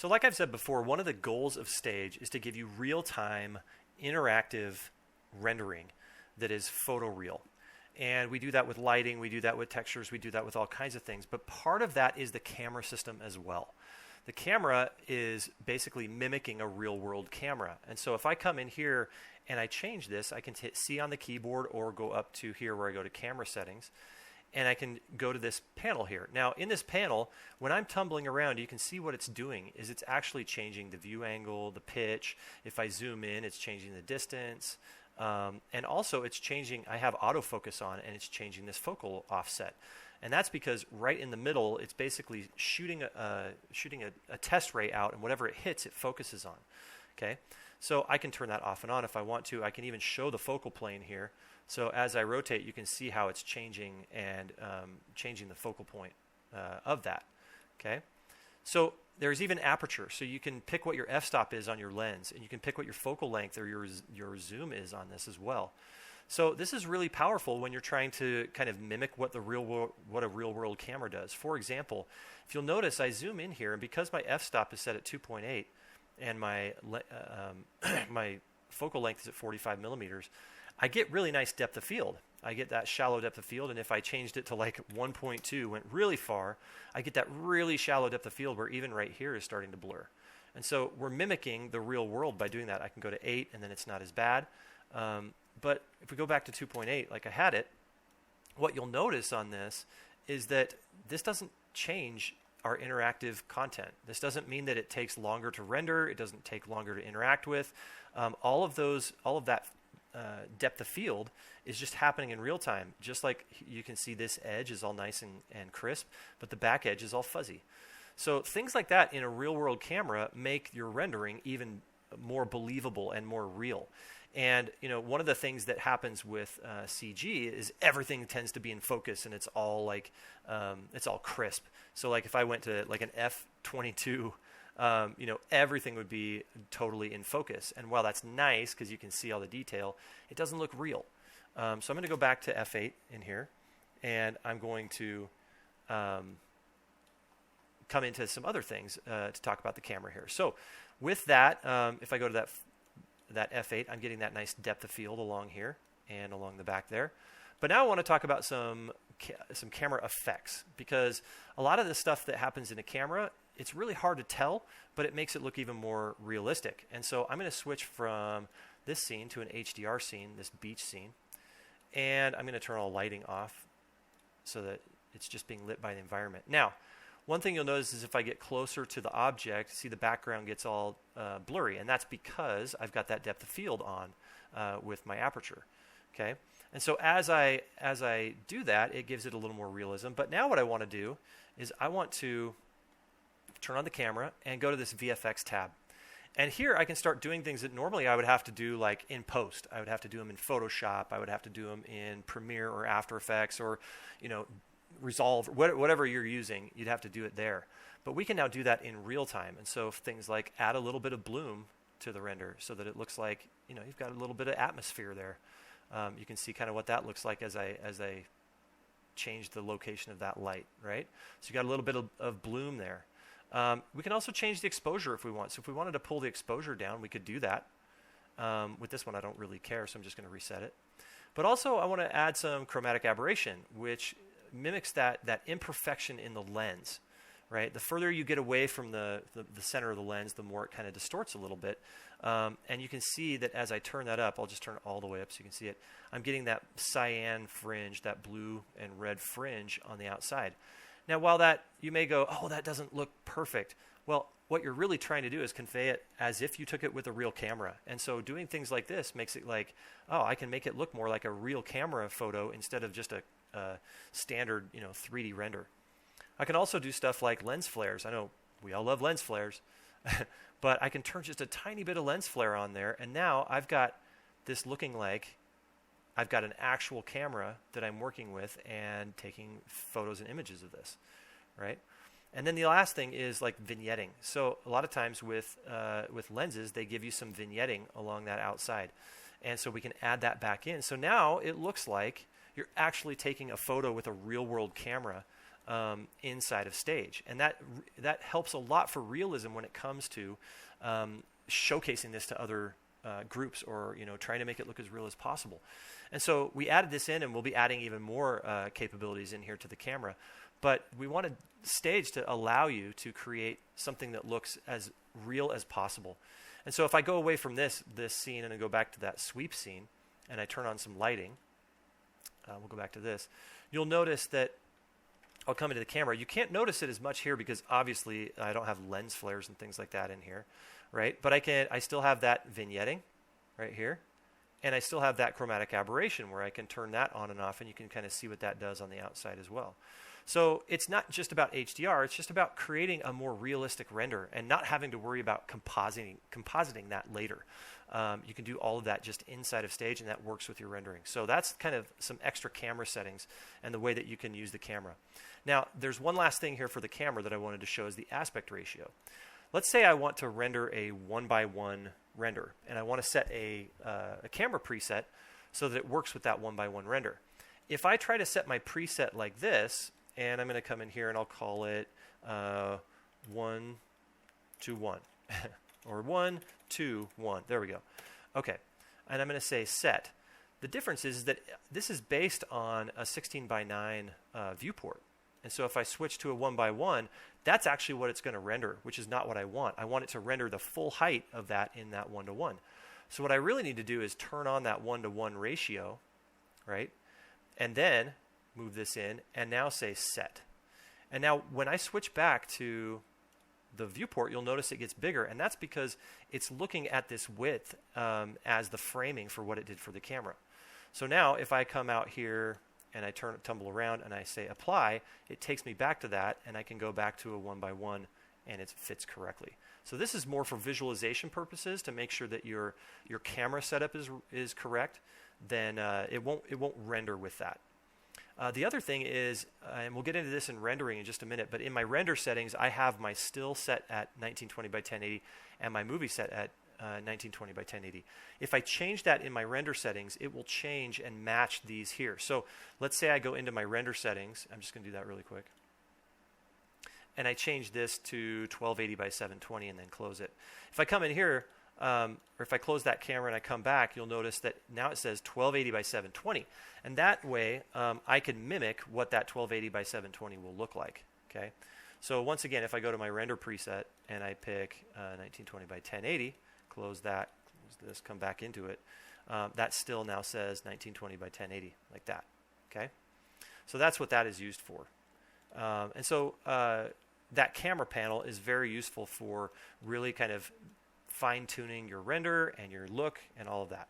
So like I've said before, one of the goals of Stage is to give you real-time interactive rendering that is photoreal. And we do that with lighting, we do that with textures, we do that with all kinds of things. But part of that is the camera system as well. The camera is basically mimicking a real-world camera. And so if I come in here and I change this, I can hit C on the keyboard or go up to here where I go to camera settings. And I can go to this panel here. Now, in this panel, when I'm tumbling around, you can see what it's doing is it's actually changing the view angle, the pitch. If I zoom in, it's changing the distance. And also, it's changing, I have autofocus on, and it's changing this focal offset. And that's because right in the middle, it's basically shooting a test ray out, and whatever it hits, it focuses on. Okay? So I can turn that off and on if I want to. I can even show the focal plane here. So as I rotate, you can see how it's changing and changing the focal point of that. Okay, so there's even aperture. So you can pick what your f-stop is on your lens, and you can pick what your focal length or your zoom is on this as well. So this is really powerful when you're trying to kind of mimic what a real world camera does. For example, if you'll notice, I zoom in here, and because my f-stop is set at 2.8 and my my focal length is at 45 millimeters. I get really nice depth of field. I get that shallow depth of field, and if I changed it to like 1.2, went really far, I get that really shallow depth of field where even right here is starting to blur. And so we're mimicking the real world by doing that. I can go to 8, and then it's not as bad. But if we go back to 2.8, like I had it, what you'll notice on this is that this doesn't change our interactive content. This doesn't mean that it takes longer to render. It doesn't take longer to interact with. All of that depth of field is just happening in real time. Just like you can see, this edge is all nice and crisp, but the back edge is all fuzzy. So things like that in a real world camera make your rendering even more believable and more real. And one of the things that happens with CG is everything tends to be in focus, and it's all like it's all crisp. So like if I went to like an f22, everything would be totally in focus. And while that's nice because you can see all the detail, it doesn't look real. So I'm going to go back to F8 in here, and I'm going to come into some other things to talk about the camera here. So with that, if I go to that F8, I'm getting that nice depth of field along here and along the back there. But now I want to talk about some camera effects, because a lot of the stuff that happens in a camera, it's really hard to tell, but it makes it look even more realistic. And so I'm going to switch from this scene to an HDR scene, this beach scene, and I'm going to turn all lighting off so that it's just being lit by the environment. Now, one thing you'll notice is if I get closer to the object, see the background gets all blurry, and that's because I've got that depth of field on with my aperture. Okay, and so as I do that, it gives it a little more realism. But now what I want to do is I want to turn on the camera and go to this VFX tab. And here I can start doing things that normally I would have to do like in post. I would have to do them in Photoshop. I would have to do them in Premiere or After Effects or, Resolve, whatever you're using, you'd have to do it there. But we can now do that in real time. And so things like add a little bit of bloom to the render so that it looks like, you've got a little bit of atmosphere there. You can see kind of what that looks like as I change the location of that light, right? So you got a little bit of bloom there. We can also change the exposure if we want. So if we wanted to pull the exposure down, we could do that. With this one, I don't really care, so I'm just going to reset it. But also, I want to add some chromatic aberration, which mimics that imperfection in the lens, right? The further you get away from the center of the lens, the more it kind of distorts a little bit. And you can see that as I turn that up, I'll just turn it all the way up so you can see it. I'm getting that cyan fringe, that blue and red fringe on the outside. Now, while that, you may go, oh, that doesn't look perfect. Well, what you're really trying to do is convey it as if you took it with a real camera. And so doing things like this makes it like, oh, I can make it look more like a real camera photo instead of just a standard 3D render. I can also do stuff like lens flares. I know we all love lens flares, but I can turn just a tiny bit of lens flare on there, and now I've got this looking like I've got an actual camera that I'm working with and taking photos and images of this, right? And then the last thing is like vignetting. So a lot of times with lenses, they give you some vignetting along that outside. And so we can add that back in. So now it looks like you're actually taking a photo with a real world camera inside of stage, and that helps a lot for realism when it comes to showcasing this to other groups, or trying to make it look as real as possible. And so we added this in, and we'll be adding even more capabilities in here to the camera. But we wanted stage to allow you to create something that looks as real as possible. And so if I go away from this scene and I go back to that sweep scene, and I turn on some lighting, we'll go back to this, you'll notice that I'll come into the camera. You can't notice it as much here because obviously I don't have lens flares and things like that in here, right? But I still have that vignetting right here, and I still have that chromatic aberration where I can turn that on and off, and you can kind of see what that does on the outside as well. So it's not just about HDR, it's just about creating a more realistic render and not having to worry about compositing that later. You can do all of that just inside of stage, and that works with your rendering. So that's kind of some extra camera settings and the way that you can use the camera. Now, there's one last thing here for the camera that I wanted to show is the aspect ratio. Let's say I want to render a 1:1 render, and I want to set a camera preset so that it works with that 1:1 render. If I try to set my preset like this, and I'm going to come in here and I'll call it 1 to 1 or 1 to 1. There we go. Okay, and I'm going to say set. The difference is that this is based on a 16:9 viewport. And so if I switch to a 1:1, that's actually what it's going to render, which is not what I want. I want it to render the full height of that in that 1:1. So what I really need to do is turn on that 1:1 ratio, right? And then move this in and now say set. And now when I switch back to the viewport, you'll notice it gets bigger, and that's because it's looking at this width as the framing for what it did for the camera. So now if I come out here and I tumble around and I say apply, it takes me back to that, and I can go back to a 1:1 and it fits correctly. So this is more for visualization purposes to make sure that your camera setup is correct. Then it won't render with that. The other thing is, and we'll get into this in rendering in just a minute, but in my render settings, I have my still set at 1920 by 1080 and my movie set at 1920 by 1080. If I change that in my render settings, it will change and match these here. So let's say I go into my render settings. I'm just going to do that really quick. And I change this to 1280 by 720 and then close it. If I come in here, or if I close that camera and I come back, you'll notice that now it says 1280 by 720. And that way, I can mimic what that 1280 by 720 will look like. Okay. So once again, if I go to my render preset and I pick 1920 by 1080, close that, close this, come back into it, that still now says 1920 by 1080, like that. Okay. So that's what that is used for. And so that camera panel is very useful for really kind of fine-tuning your render and your look and all of that.